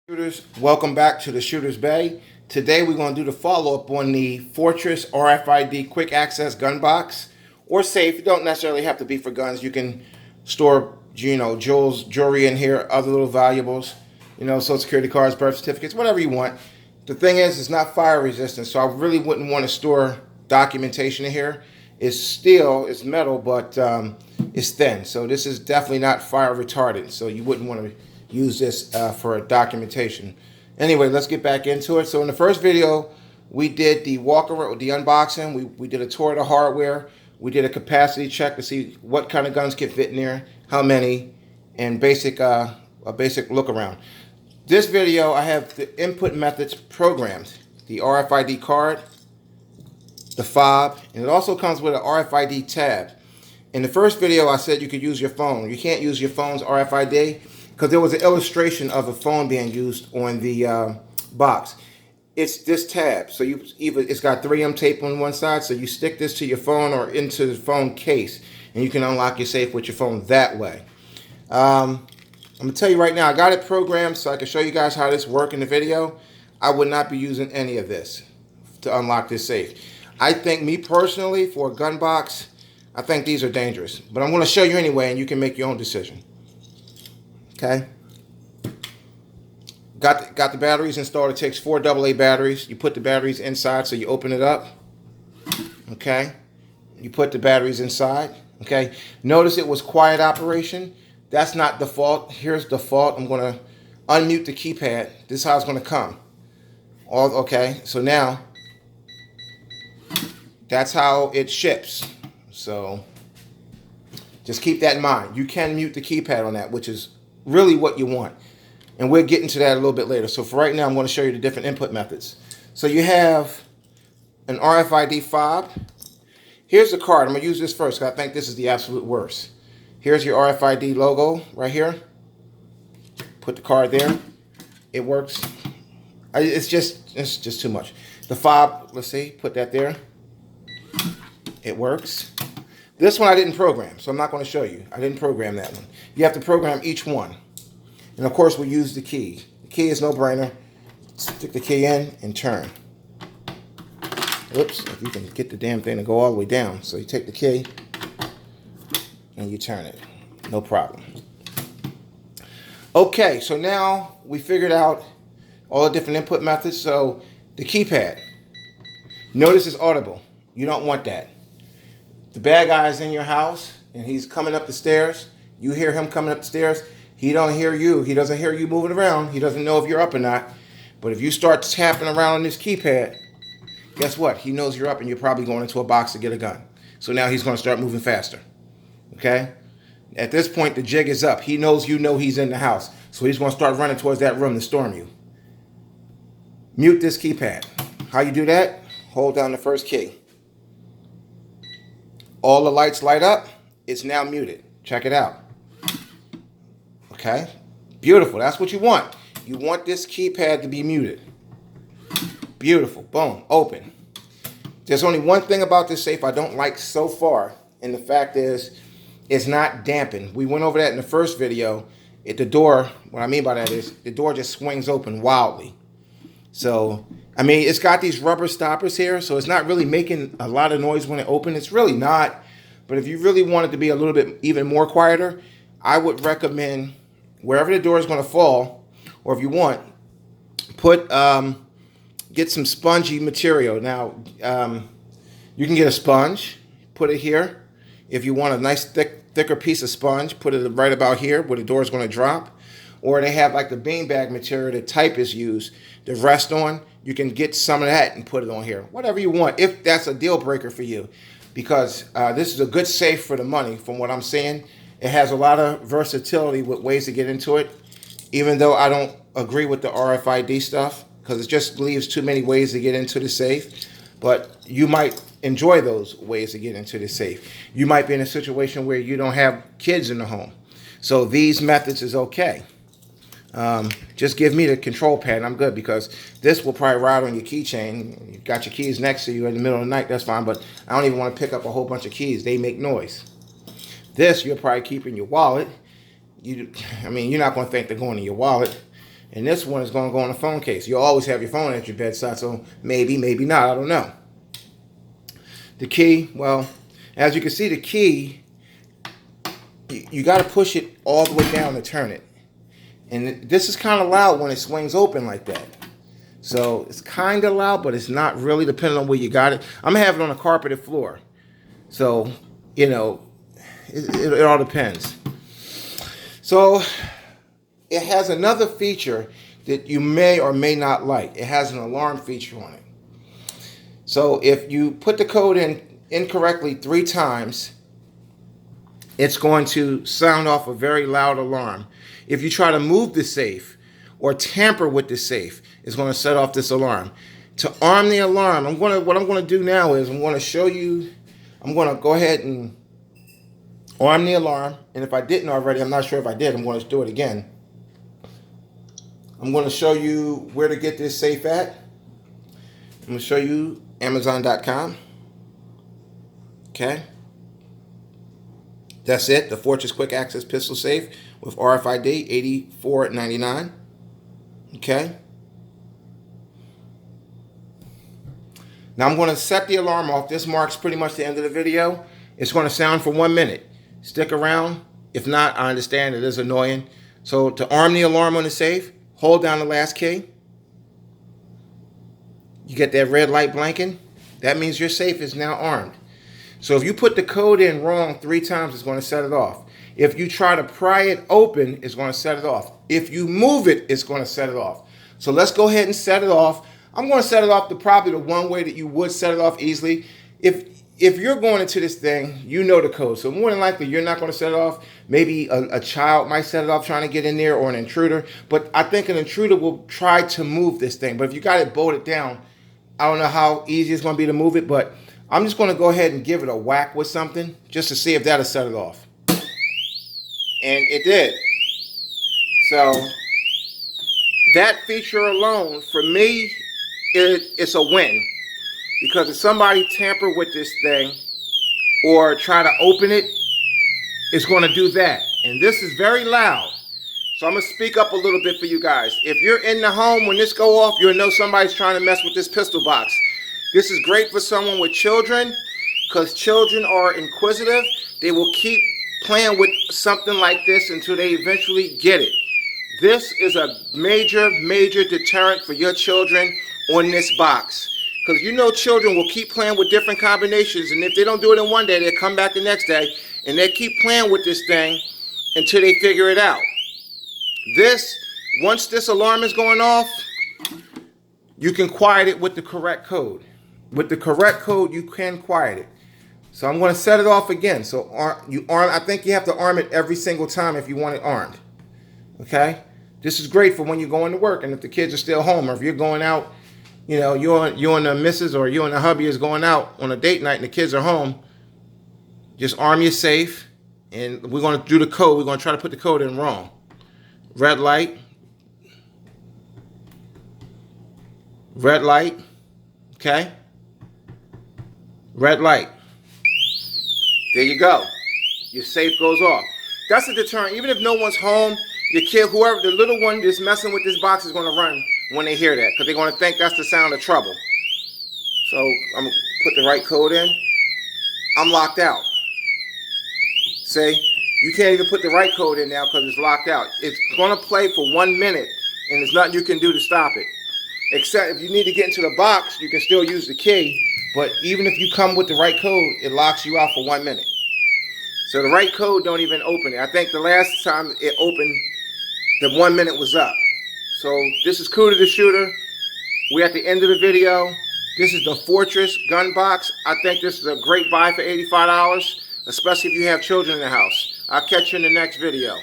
Shooters, welcome back to the Shooter's Bay. Today we're going to do the follow-up on the Fortress RFID Quick Access Gun Box or safe. It don't necessarily have to be for guns. You can store, jewelry in here, other little valuables, Social Security cards, birth certificates, whatever you want. The thing is, it's not fire resistant, so I really wouldn't want to store documentation in here. It's steel, it's metal, but it's thin. So this is definitely not fire retardant, so you wouldn't want to use this for documentation. Anyway, let's get back into it. So in the first video, we did the walk-around, the unboxing. We did a tour of the hardware. We did a capacity check to see what kind of guns can fit in there, how many, and a basic look around. This video, I have the input methods programmed. The RFID card, the fob, and it also comes with an RFID tab. In the first video, I said you could use your phone. You can't use your phone's RFID because there was an illustration of a phone being used on the box. It's this tab. So it's got 3M tape on one side, so you stick this to your phone or into the phone case, and you can unlock your safe with your phone that way. I'm going to tell you right now, I got it programmed so I can show you guys how this works in the video. I would not be using any of this to unlock this safe. I think, me personally, for a gun box, I think these are dangerous. But I'm going to show you anyway, and you can make your own decision. Okay? Got the batteries installed. It takes 4 AA batteries. You put the batteries inside, so you open it up. Okay? You put the batteries inside. Okay? Notice it was quiet operation. That's not default. Here's default. I'm going to unmute the keypad. This is how it's going to come. Okay? So now, that's how it ships. So just keep that in mind. You can mute the keypad on that, which is really what you want. And we'll get into that a little bit later. So for right now, I'm going to show you the different input methods. So you have an RFID fob. Here's the card. I'm going to use this first because I think this is the absolute worst. Here's your RFID logo right here. Put the card there. It works. It's just too much. The fob, let's see, put that there. It works. This one I didn't program, so I'm not going to show you. I didn't program that one. You have to program each one. And of course, we use the key. The key is no brainer. Stick the key in and turn. Oops, if you can get the damn thing to go all the way down. So you take the key and you turn it. No problem. Okay, so now we figured out all the different input methods. So the keypad. Notice it's audible. You don't want that. The bad guy is in your house and he's coming up the stairs. You hear him coming up the stairs. He don't hear you. He doesn't hear you moving around. He doesn't know if you're up or not. But if you start tapping around on this keypad, guess what? He knows you're up and you're probably going into a box to get a gun. So now he's going to start moving faster. Okay? At this point, the jig is up. He knows you know he's in the house. So he's going to start running towards that room to storm you. Mute this keypad. How you do that? Hold down the first key. All the lights light up. It's now muted. Check it out. Okay? Beautiful. That's what you want. You want this keypad to be muted. Beautiful. Boom. Open. There's only one thing about this safe I don't like so far, and the fact is it's not dampened. We went over that in the first video. The door, what I mean by that is the door just swings open wildly. So, I mean, it's got these rubber stoppers here, so it's not really making a lot of noise when it opens. It's really not. But if you really want it to be a little bit even more quieter, I would recommend wherever the door is going to fall, or if you want, get some spongy material. Now, you can get a sponge, put it here. If you want a nice thicker piece of sponge, put it right about here where the door is going to drop. Or they have like the beanbag material that typists use to rest on. You can get some of that and put it on here. Whatever you want, if that's a deal breaker for you. Because this is a good safe for the money from what I'm seeing. It has a lot of versatility with ways to get into it. Even though I don't agree with the RFID stuff. Because it just leaves too many ways to get into the safe. But you might enjoy those ways to get into the safe. You might be in a situation where you don't have kids in the home. So these methods is okay. Just give me the control pad and I'm good, because this will probably ride on your keychain. You got your keys next to you in the middle of the night, that's fine, but I don't even want to pick up a whole bunch of keys. They make noise. This you'll probably keep in your wallet. You're not going to think they're going in your wallet. And this one is going to go in a phone case. You always have your phone at your bedside, so maybe, maybe not. I don't know. The key, well, as you can see, the key, you got to push it all the way down to turn it. And this is kind of loud when it swings open like that. So it's kind of loud, but it's not really, depending on where you got it. I'm going to have it on a carpeted floor. So, you know, it all depends. So it has another feature that you may or may not like. It has an alarm feature on it. So if you put the code in incorrectly 3 times, it's going to sound off a very loud alarm. If you try to move the safe or tamper with the safe, it's going to set off this alarm. To arm the alarm, what I'm going to do now is I'm going to show you, I'm going to go ahead and arm the alarm. And if I didn't already, I'm not sure if I did, I'm going to do it again. I'm going to show you where to get this safe at. I'm going to show you Amazon.com. Okay. That's it. The Fortress Quick Access Pistol Safe with RFID, $84.99. Okay. Now I'm going to set the alarm off. This marks pretty much the end of the video. It's going to sound for 1 minute. Stick around. If not, I understand it is annoying. So to arm the alarm on the safe, hold down the last key. You get that red light blinking. That means your safe is now armed. So if you put the code in wrong 3 times, it's going to set it off. If you try to pry it open, it's going to set it off. If you move it, it's going to set it off. So let's go ahead and set it off. I'm going to set it off probably the one way that you would set it off easily. If you're going into this thing, you know the code. So more than likely, you're not going to set it off. Maybe a child might set it off trying to get in there, or an intruder. But I think an intruder will try to move this thing. But if you got it bolted down, I don't know how easy it's going to be to move it. But I'm just going to go ahead and give it a whack with something just to see if that'll set it off. And it did. So that feature alone, for me, it's a win. Because if somebody tamper with this thing or try to open it, it's going to do that. And this is very loud. So I'm going to speak up a little bit for you guys. If you're in the home, when this go off, you'll know somebody's trying to mess with this pistol box. This is great for someone with children, because children are inquisitive. They will keep playing with something like this until they eventually get it. This is a major, major deterrent for your children on this box. Because you know children will keep playing with different combinations, and if they don't do it in one day, they'll come back the next day, and they keep playing with this thing until they figure it out. Once this alarm is going off, you can quiet it with the correct code. With the correct code, you can quiet it. So I'm going to set it off again. So I think you have to arm it every single time if you want it armed. Okay? This is great for when you're going to work, and if the kids are still home, or if you're going out, you know, you and the missus or you and the hubby is going out on a date night and the kids are home, just arm your safe, and we're going to do the code. We're going to try to put the code in wrong. Red light. Red light. Okay? Red light. There you go. Your safe goes off. That's a deterrent. Even if no one's home, your kid, whoever, the little one that's messing with this box is going to run when they hear that, because they're going to think that's the sound of trouble. So I'm going to put the right code in. I'm locked out. See? You can't even put the right code in now because it's locked out. It's going to play for 1 minute, and there's nothing you can do to stop it. Except if you need to get into the box, you can still use the key. But even if you come with the right code, it locks you out for 1 minute. So the right code don't even open it. I think the last time it opened, the 1 minute was up. So this is Cooter the Shooter. We're at the end of the video. This is the Fortress gun box. I think this is a great buy for $85, especially if you have children in the house. I'll catch you in the next video.